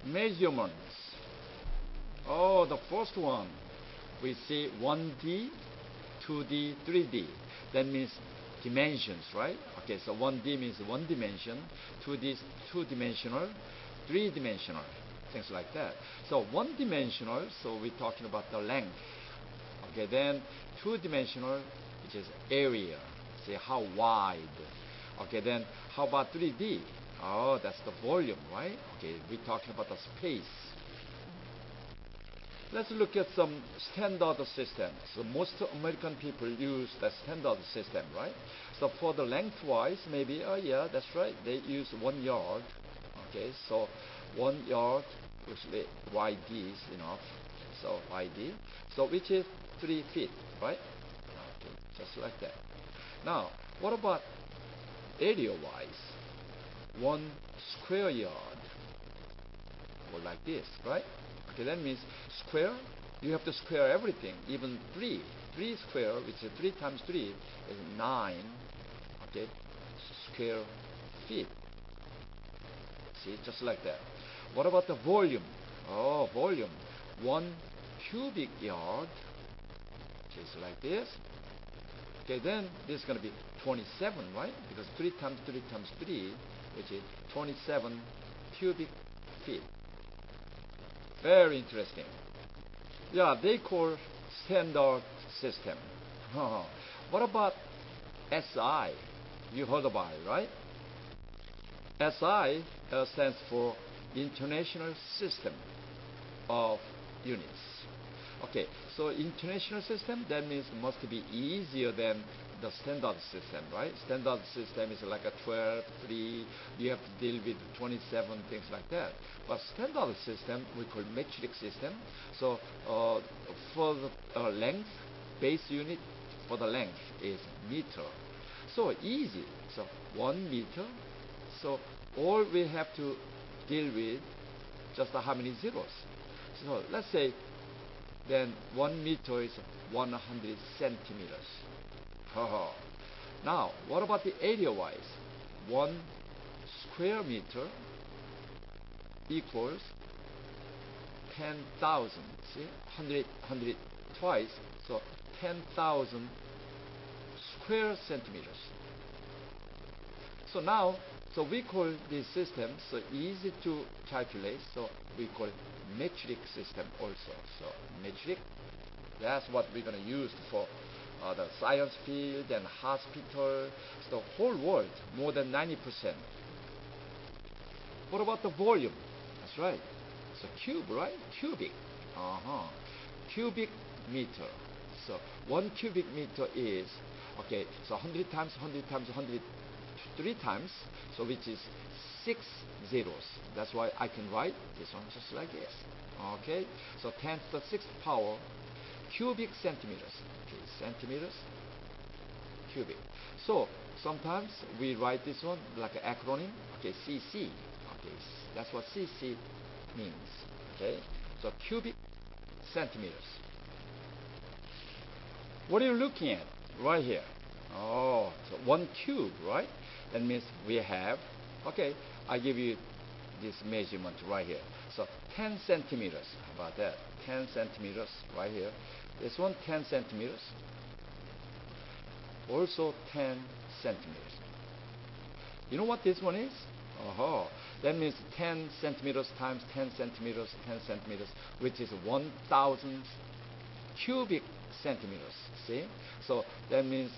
Measurements. Oh, the first one. We see 1D, 2D, 3D. That means dimensions, right? Okay, so 1D means one dimension, 2D is two-dimensional, three-dimensional, things like that. So one-dimensional, so we're talking about the length. Okay, then two-dimensional, which is area, say how wide. Okay, then how about 3D? Oh, that's the volume, right? Okay, we're talking about the space. Let's look at some standard systems. So most American people use the standard system, right? So for the lengthwise, maybe, oh yeah, that's right, they use 1 yard. Okay, so 1 yard, usually YD is enough. So YD, so which is 3 feet, right? Okay, just like that. Now, what about area-wise? 1 square yard, or like this, right? Okay, that means square, you have to square everything, even 3. 3 square, which is 3 times 3, is 9, okay, square feet. See, just like that. What about the volume? Oh, volume. 1 cubic yard, just like this. Okay, then this is going to be 27, right? Because 3 times 3 times 3, which is 27 cubic feet. Very interesting. Yeah, they call standard system. What about SI? You heard about it, right? SI stands for International System of Units. Okay, so international system, that means it must be easier than the standard system, right? Standard system is like a 12, 3, you have to deal with 27, things like that. But standard system, we call metric system. So for the length, base unit for the length is meter. So easy. So 1 meter. So all we have to deal with just how many zeros. So let's say then 1 meter is 100 centimeters. Now, what about the area-wise? 1 square meter equals 10,000. See, 100 twice, so 10,000 square centimeters. So now, so we call these systems so easy to calculate, so we call it metric system also. So metric, that's what we're going to use for the science field and hospital, the whole world, more than 90%. What about the volume? That's right. So cube, right? Cubic. Cubic meter. So 1 cubic meter is, okay, so 100 times 100 times 100, 3 times, so which is 6 zeros. That's why I can write this one just like this. Okay, so 10 to the 6th power cubic centimeters. Okay, centimeters, cubic. So sometimes we write this one like an acronym. Okay, CC. Okay, that's what CC means. Okay, so cubic centimeters. What are you looking at right here? Oh, so 1 cube, right? That means we have, okay, I give you this measurement right here. So 10 centimeters. How about that? 10 centimeters right here. This one 10 centimeters. Also 10 centimeters. You know what this one is? That means 10 centimeters times 10 centimeters, 10 centimeters, which is 1,000 cubic centimeters. See? So that means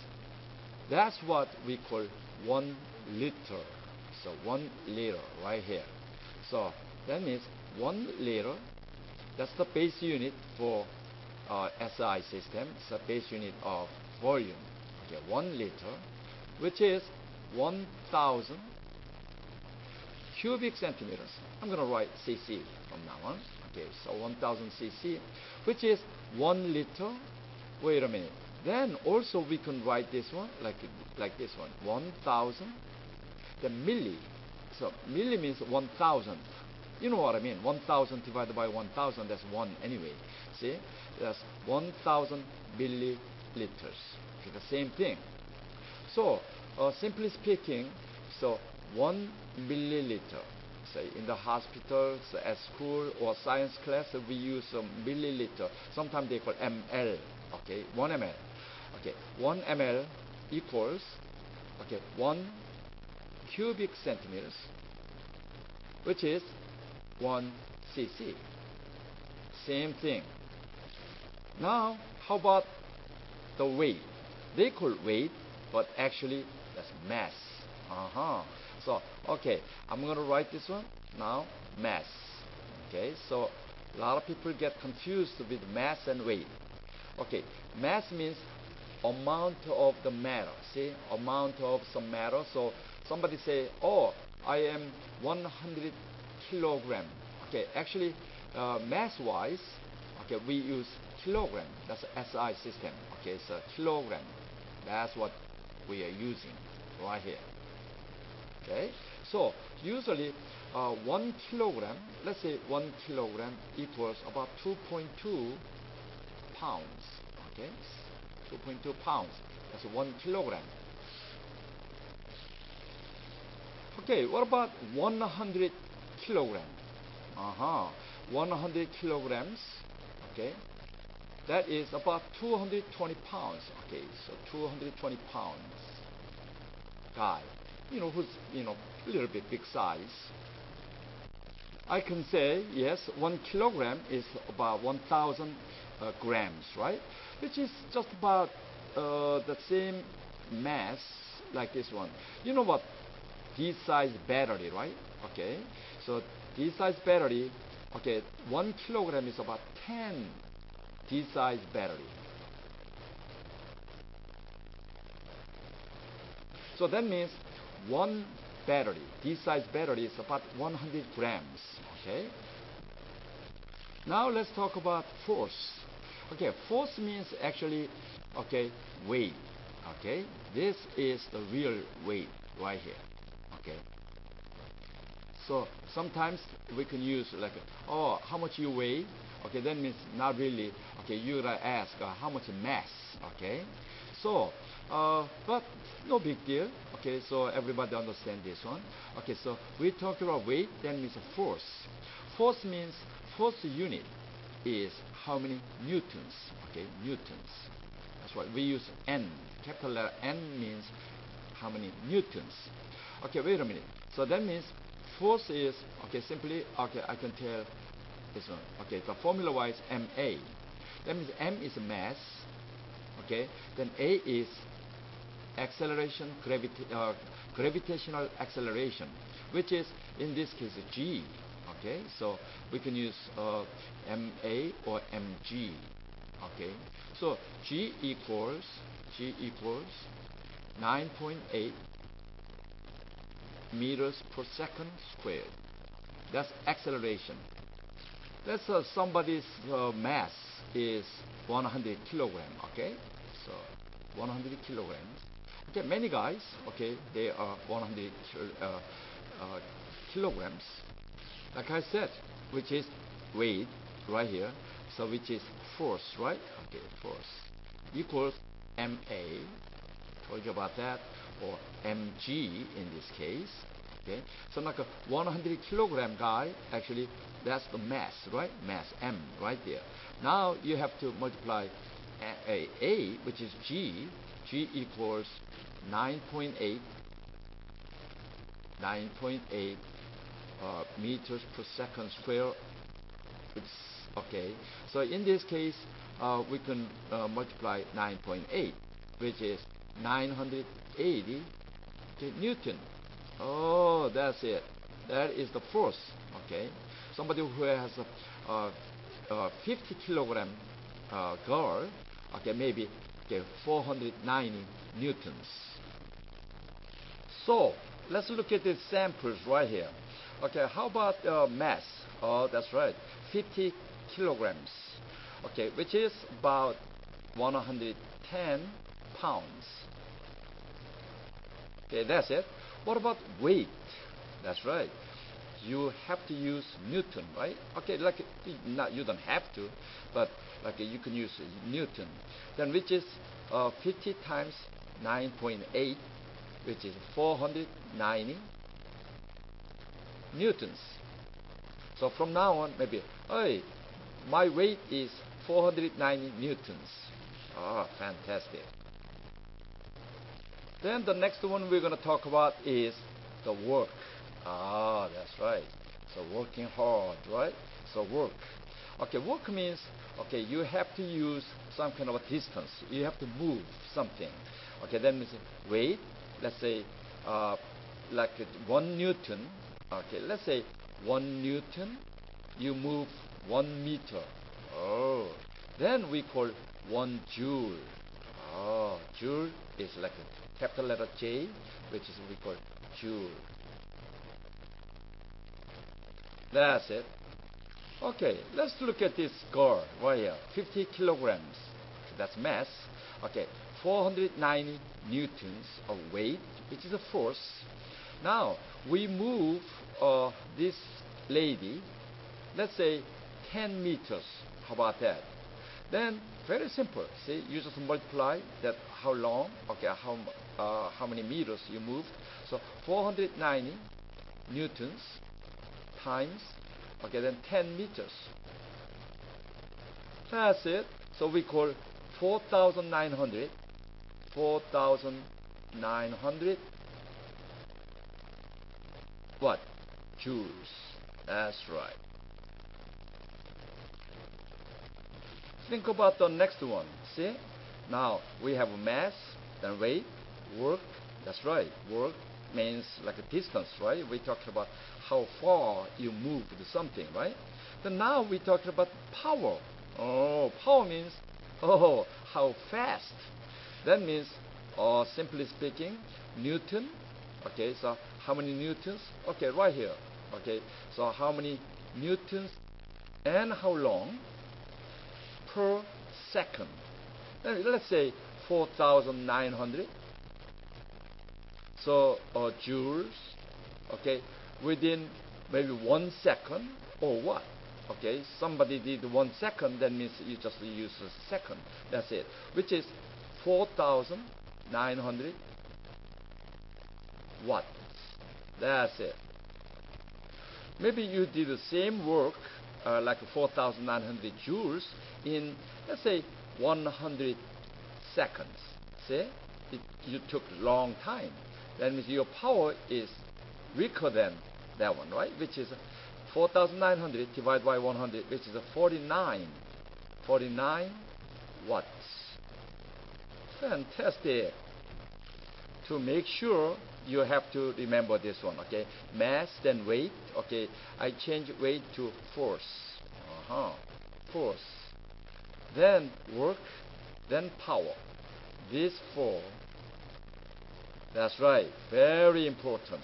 that's what we call 1 liter. So 1 liter right here. So that means 1 liter, that's the base unit for SI system. It's a base unit of volume. Okay, 1 liter, which is 1,000 cubic centimeters. I'm going to write cc from now on. Okay, so 1,000 cc, which is 1 liter. Wait a minute. Then also we can write this one like this one, 1,000. The milli. So milli means 1,000. You know what I mean? 1,000 divided by 1,000, that's 1 anyway. See? That's 1,000 milliliters. Okay, the same thing. So, simply speaking, so 1 milliliter. say in the hospitals, at school, or science class, we use milliliter. Sometimes they call ml. Okay, 1 ml. Okay, 1 ml equals 1 cubic centimeters, which is 1 cc. Same thing. Now, how about the weight? They call weight, but actually that's mass. So, okay, I'm going to write this one now, mass. Okay, so a lot of people get confused with mass and weight. Okay, mass means amount of the matter. See, amount of some matter. So somebody say, oh, I am 100 kilogram. Okay, actually, mass-wise, okay, we use kilogram. That's SI system. Okay, so kilogram. That's what we are using right here. Okay, so usually 1 kilogram, let's say 1 kilogram equals about 2.2 pounds. Okay, 2.2 pounds. That's 1 kilogram. Okay, what about 100 kilogram? 100 kilograms. Okay, that is about 220 pounds. Okay, so 220 pounds guy, who's, a little bit big size. I can say, yes, 1 kilogram is about 1,000 grams, right? Which is just about the same mass like this one. You know what? D-size battery, right? Okay, so D-size battery, okay, 1 kilogram is about 10 D-size battery. So that means one battery, D-size battery, is about 100 grams. Okay. Now let's talk about force. Okay, force means actually, okay, weight. Okay, this is the real weight right here. Okay. So sometimes we can use like, oh, how much you weigh? Okay, that means not really. Okay, you gotta ask how much mass. Okay. So, but no big deal. Okay, so everybody understand this one. Okay, so we talk about weight, that means force. Force means force unit is how many newtons. Okay, newtons. That's why we use N. Capital letter N means how many newtons. Okay, wait a minute. So that means force is, okay, simply, okay, I can tell this one. Okay, the formula wise, MA. That means M is mass. Okay, then A is acceleration, gravitational acceleration, which is in this case G. Okay, so we can use MA or MG. Okay, so G equals 9.8 meters per second squared. That's acceleration. Let's somebody's mass is 100 kilogram. Okay, so 100 kilograms. Okay, many guys, okay, they are 100 kilograms. Like I said, which is weight right here. So which is force, right? Okay, force equals MA. Told you about that, or mg in this case. Okay, so like a 100 kilogram guy, actually that's the mass, right? Mass, m, right there. Now you have to multiply a, which is g. G equals 9.8 meters per second square. Okay, so in this case we can multiply 9.8, which is 980 Newton. Oh, that's it. That is the force. Okay, somebody who has a 50 kilogram girl, okay, maybe 490 newtons. So let's look at the samples right here. Okay, how about mass? Oh, that's right, 50 kilograms. Okay, which is about 110 pounds. Okay, that's it. What about weight? That's right. You have to use Newton, right? Okay, like not you don't have to, but like you can use Newton. Then which is 50 times 9.8, which is 490 newtons. So from now on, maybe, hey, my weight is 490 newtons. Ah, fantastic. Then the next one we're going to talk about is the work. Ah, that's right. So working hard, right? So work. Okay, work means, okay, you have to use some kind of a distance. You have to move something. Okay, that means weight, let's say, like 1 Newton. Okay, let's say 1 Newton, you move 1 meter. Oh, then we call 1 joule. Oh, joule is like a capital letter J, which is we call joule. That's it. Okay, let's look at this girl right here. 50 kilograms. That's mass. Okay, 490 newtons of weight, which is a force. Now, we move this lady, let's say 10 meters. How about that? Then, very simple. See, you just multiply that how long, okay, how many meters you moved. So, 490 newtons times, okay, then 10 meters. That's it. So we call 4,900 what? Joules. That's right. Think about the next one. See? Now we have mass, then weight, work. That's right. Work means like a distance, right? We talked about how far you moved something, right? Then now we talked about power. Oh, power means, oh, how fast. That means, simply speaking, Newton. Okay, so how many newtons? Okay, right here. Okay, so how many newtons and how long per second? Let's say 4,900. So joules, okay, within maybe 1 second or what? Okay, somebody did 1 second, that means you just use a second. That's it, which is 4,900 watts. That's it. Maybe you did the same work, like 4,900 joules, in, let's say, 100 seconds. See? You took a long time. That means your power is weaker than that one, right? Which is 4,900 divided by 100, which is a 49 watts. Fantastic. To make sure, you have to remember this one, okay? Mass, then weight, okay? I change weight to force. Force. Then work, then power. These four. That's right. Very important.